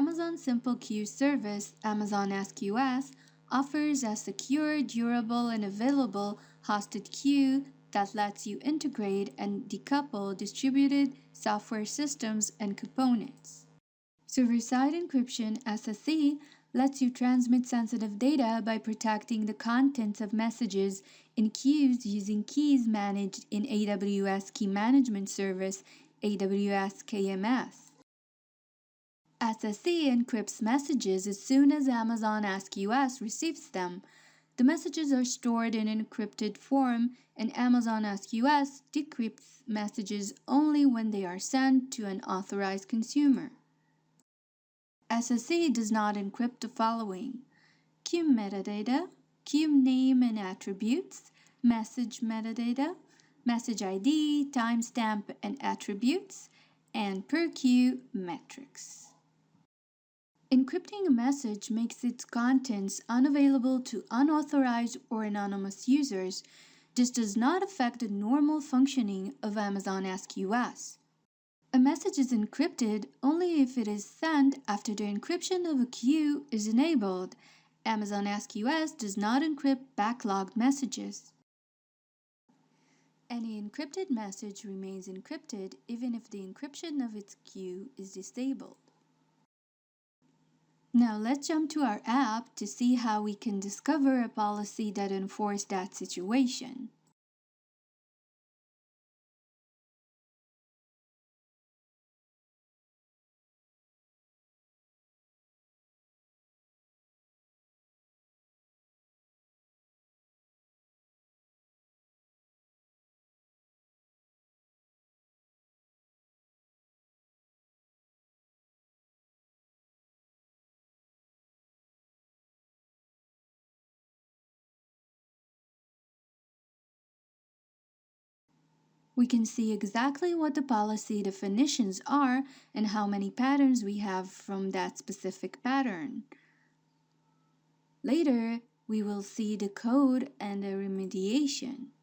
Amazon Simple Queue service, Amazon SQS, offers a secure, durable, and available hosted queue that lets you integrate and decouple distributed software systems and components. Server-Side Encryption (SSE) lets you transmit sensitive data by protecting the contents of messages in queues using keys managed in AWS Key Management Service, AWS KMS. SSE encrypts messages as soon as Amazon SQS receives them. The messages are stored in encrypted form, and Amazon SQS decrypts messages only when they are sent to an authorized consumer. SSE does not encrypt the following: queue metadata, queue name and attributes, message metadata, message ID, timestamp and attributes, and per queue metrics. Encrypting a message makes its contents unavailable to unauthorized or anonymous users. This does not affect the normal functioning of Amazon SQS. A message is encrypted only if it is sent after the encryption of a queue is enabled. Amazon SQS does not encrypt backlogged messages. Any encrypted message remains encrypted even if the encryption of its queue is disabled. Now let's jump to our app to see how we can discover a policy that enforces that situation. We can see exactly what the policy definitions are and how many patterns we have from that specific pattern. Later, we will see the code and the remediation.